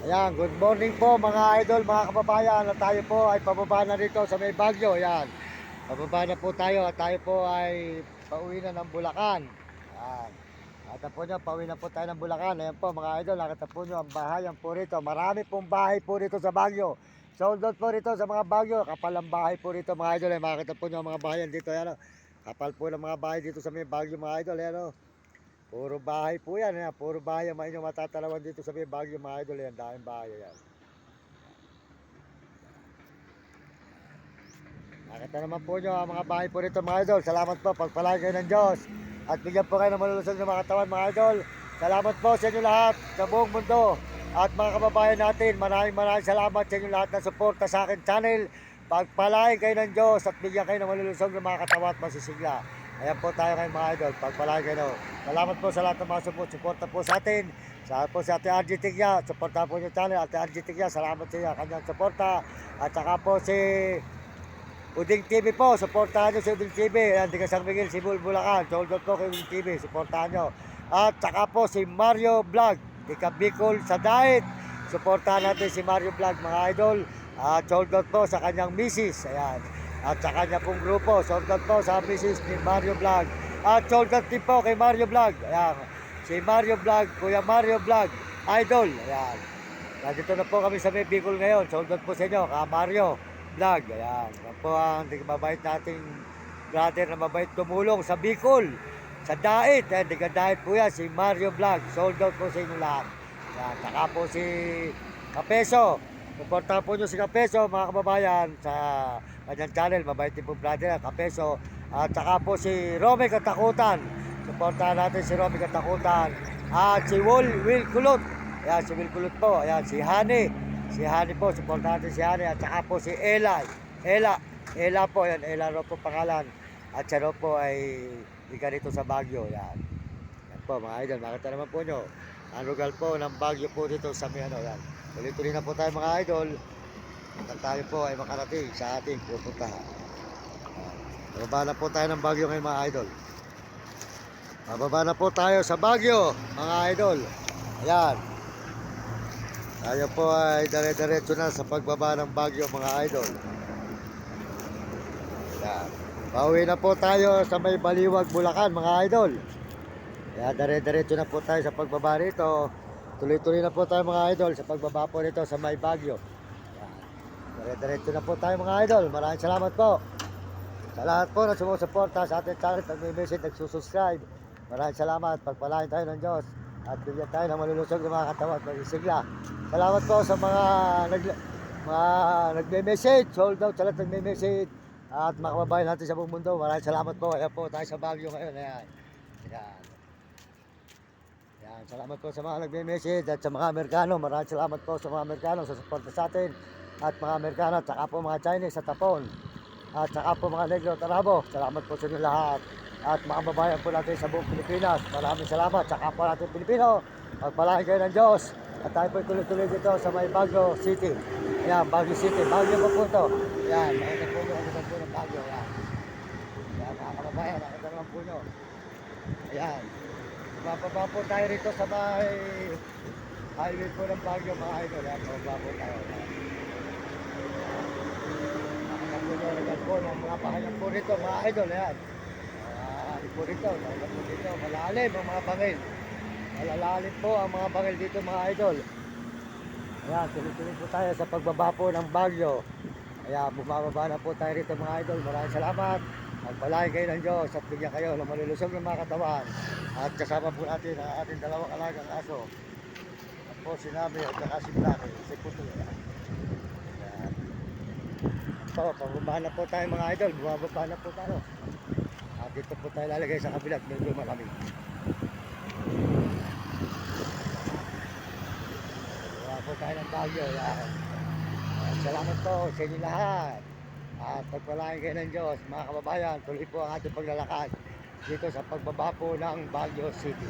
Ayan, good morning po mga idol, mga kababayan. At tayo po ay pababa na rito sa may Bagyo. Ayan, pababa na po tayo at tayo po ay pauwi na ng Bulacan. Ayan, nakita po nyo, pauwi na po tayo ng Bulacan. Ayan po mga idol, nakita po nyo ang bahayan po rito. Marami pong bahay po rito sa Bagyo. Sold out po rito sa mga Bagyo. Kapal ang bahay po rito mga idol. Ayan, makikita po nyo ang mga bahayan dito. Ayan, kapal po ng mga bahay dito sa may Bagyo mga idol. Ayan, puro bahay po yan, yan. Puro bahay ang inyong matatalawan dito sa may Baguio mga idol. Yan, daming bahay yan. Nakita naman po nyo ang mga bahay po rito mga idol. Salamat po, pagpalain kayo ng Diyos. At bigyan po kayo ng malulusog ng mga katawan mga idol. Salamat po sa inyo lahat, sa buong mundo. At mga kababayan natin, maraming salamat sa inyo lahat na suporta sa akin channel. Pagpalain kayo ng Diyos at bigyan kayo ng malulusog ng mga katawan at masisigla. Ayan po tayo ngayon mga idol, pagpalain kayo. Salamat po sa lahat ng mga suporta po sa atin. Salamat po sa Ate RG Tigya, suporta po yung channel. Ate RG Tigya, salamat sa iyo, kanyang suporta. At saka po si Uding TV po, suportahan nyo si Uding TV. Ayan, di ka San Miguel, Cebu, Bulacan. Sold out po kay Uding TV, suportahan nyo. At saka po si Mario Vlog, di ka Bicol sa Diet. Suportahan natin si Mario Vlog mga idol. At sold out po sa kanyang misis. Ayan. At sa kanya pong grupo, sold out po sa misis ni Mario Vlog. At sold out din po kay Mario Vlog. Ayan. Si Mario Vlog, Kuya Mario Vlog, idol. Ayan. Nandito na po kami sa may Bicol ngayon. Sold out po sa inyo, ka Mario Vlog. Ayan. Yan po ang mabait nating brother na mabait tumulong sa Bicol. Sa Dait. Ayan, Dait po yan. Si Mario Vlog. Sold out po sa inyo lahat. Ayan. Saka po si Kapeso. Suportahan po nyo si Kapeso mga kababayan sa kanyang channel. Mabait din po brother Kapeso. At saka po si Romy Katakutan. Suportahan natin si Romy Katakutan. At si Will Kulot. Ayan, si Will Kulot po. Ayan, si Hani. Si Hani po, suportahan natin si Hani. At saka po si Ella po. Ayan, Ella ro po pangalan. At siya ro po ay ika rito sa Baguio. Ayan. Ayan po mga idol. Makita naman po nyo. Ang lugar po ng Baguio po dito sa may ano. Ayan. Tuloy-tuloy na po tayo mga idol. At tayo po ay makarating sa ating pupuntahan. Bababa na po tayo ng Baguio ngayon mga idol. Bababa na po tayo sa Baguio mga idol. Ayan. Tayo po ay dire-diretso na sa pagbaba ng Baguio mga idol. Ayan. Pauwi na po tayo sa may Baliwag, Bulacan mga idol. Ayan, dire-diretso na po tayo sa pagbaba rito. Tuloy-tuloy na po tayo mga idol sa pagbaba po rito sa may Baguio. Dire-diretso na po tayo mga idol. Maraming salamat po sa lahat po na sumusuporta sa ating channel, nag-message, nagsusubscribe. Maraming salamat. Pagpalain tayo ng Diyos at bigyan tayo ng malulusog ng mga katawan at magisigla. Salamat po sa mga nagme-message, sold out sa lahat nagme-message at mga kababayan natin sa buong mundo. Maraming salamat po. Ayan po tayo sa Baguio ngayon. Ayan. Ayan. Ayan. Salamat po sa mga nagme-message at sa mga Amerikano. Maraming salamat po sa mga Amerikano sa suporta sa atin at mga Amerikano at saka po mga Chinese sa Tapon. At saka po mga Negro Tarabo, salamat po sa inyo lahat. At mga babayan po natin sa buong Pilipinas, maraming salamat. Saka po natin Pilipino, pagpalain kayo ng Diyos. At tayo po tuloy-tuloy dito sa may Baguio City. Ayan, Baguio City, Baguio po po ito. Ayan, nakita po nyo, nakita po ng Baguio. Ayan, ayan mga kababayan, nakita naman po nyo. Ayan, mababa po tayo rito sa may highway po ng Baguio mga idol. Ayan, mababa po tayo. Nagkat po ng mga pahayan po rito mga idol. Ayan, po rito, nagkat po rito, malalim ang mga bangil. Malalalim po ang mga bangil dito mga idol. Ayan, tuloy-tuloy po tayo sa pagbaba po ng Baguio. Ayan, bumababa na po tayo rito mga idol. Maraming salamat. Magpalain kayo ng Diyos at bigyan kayo ng malulusog ng mga katawan. At kasama po natin ang ating dalawang alagang aso. At po si Nami at saka si Blackie, si Puto. Ayan. So, pababa na po tayo mga idol. Bumababa na po tayo. At dito po tayo lalagay sa kabilat. Medyo malamig. Po tayo ng Baguio. Salamat po sa inyo lahat. At pagpalain kayo ng Diyos mga kababayan, tuloy po ang ating paglalakad dito sa pagbaba po ng Baguio City.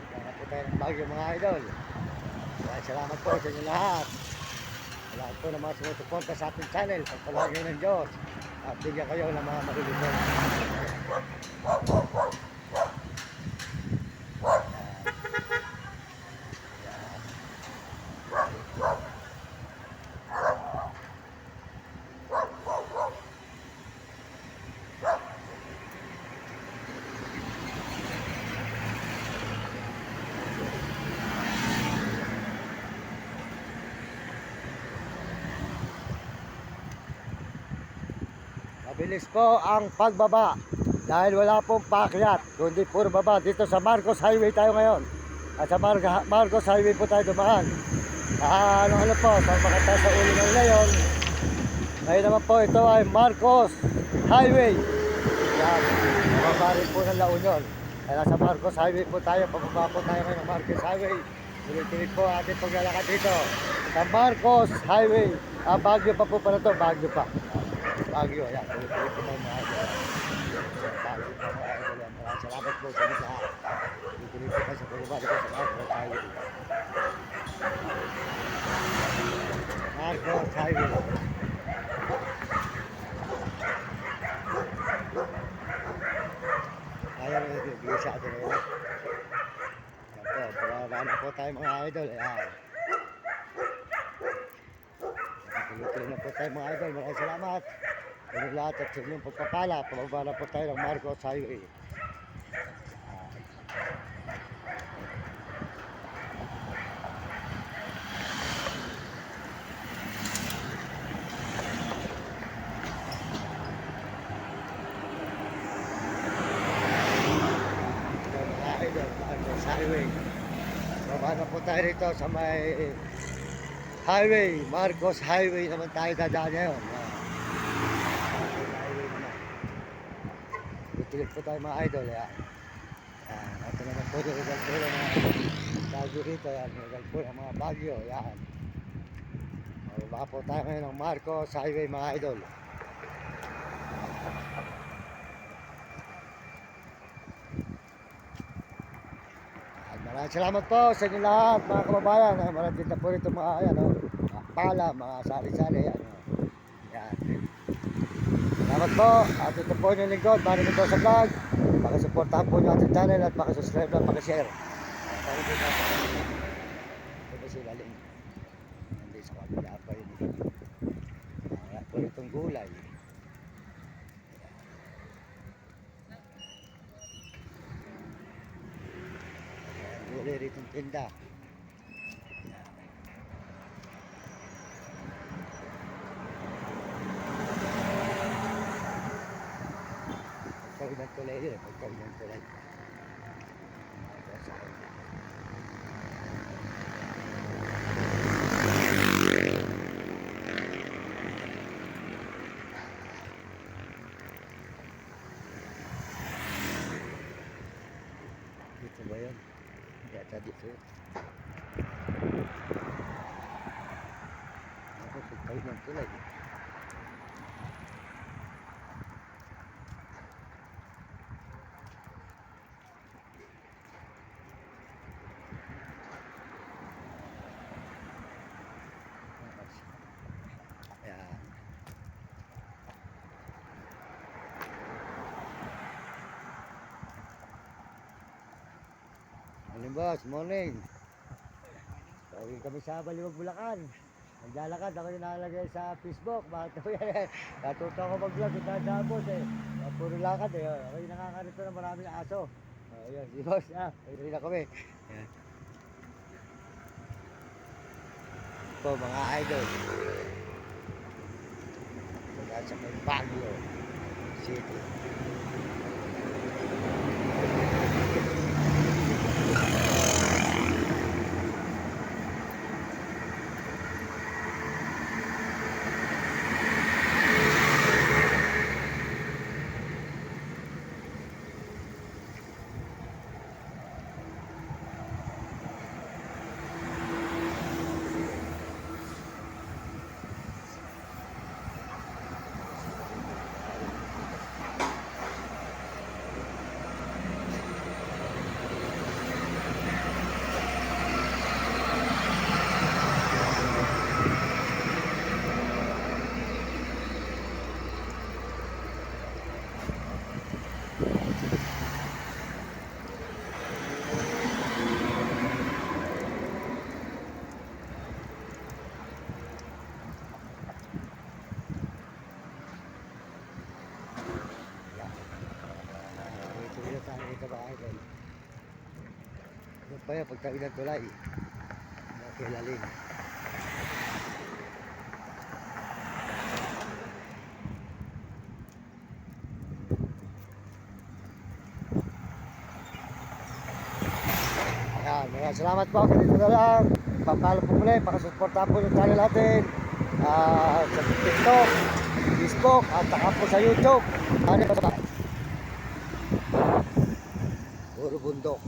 Salamat po tayo ng Baguio mga idol. Salamat po sa inyo lahat. Salamat po ng mga sumusuporta sa ating channel. Pagpalain kayo ng Diyos at bigyan kayo ng mga malulusog. mabilis po ang pagbaba dahil wala pong paakyat, kundi puro baba. Dito sa Marcos Highway tayo ngayon. At sa Marcos Highway po tayo dumaan. Ano po, sa makata sa ulo ng leyon. Ngayon naman po, ito ay Marcos Highway. Yan, nababa rin po ng La Union. Kaya nasa Marcos Highway po tayo, pababa po tayo ngayon ng Marcos Highway. Tuloy-tuloy po ating paglalakad dito sa Marcos Highway. Baguio pa po pala ito, Baguio pa. Baguio, yan, tuloy-tuloy po tayo mga idol. Baguio pa mga idol. Maraming salamat po sa mga lahat. Tuloy-tuloy po tayo sa pagbaba dito sa Marcos Highway. Marcos Highway. Ayan, bigay sa atin ngayon. Yan po, pababa na po tayo mga idol. Ayan. Tuloy-tuloy na po tayo mga idol. Maraming salamat. Inyong lahat at sa inyong pagpapala. Pababa na po tayo ng Marcos Highway. Highway. Baba na po tayo rito sa may highway, Marcos Highway naman tayo dadaan ngayon. Highway naman. Tutuloy po tayo mga idol. Ito naman po yung result po ng mga Baguio rito. Result po ng mga Baguio. Yan. Baba po tayo ngayon ng Marcos Highway mga idol. Maraming salamat po sa inyo lahat mga kababayan. Maraming na po rito mga pala, mga sari-sari. Yan. Salamat po. At ito po yung lingkod. Maraming ito sa vlog. Pakisuportahan po yung ating channel at pakisubscribe at pakishare. Salamat po sa ito po sila link. Hindi sa kabila pa yun. Kaya po itong gulay. Gulay rito yung tinda. Pagkawin ng tulay yun. Pagkawin ng tulay. Dito ba yun? Yata dito yun. Ako, pagkawin ng tulay. Ayan. Morning boss, morning. Tawagin kami sa Baliwag, Bulacan. Naglalakad, ako yung nakalagay sa Facebook. Bakit ako yan? Natuto ako mag-vlog, ito sa boss eh. Puro lakad eh. Ako yung nakakarito ng maraming aso. Ayan, si boss ayun na kami. Ayan. Ito mga idol. Pagkat sa may Baguio City. Ano pa yan, pagtawid ng tulay. Makilalim. Ayan, salamat po. Ganito na lang. Papalo po muli. Pakasuportahan po yung channel natin. Sa TikTok, Facebook, at saka po sa YouTube. Ano pa sa puro bundok.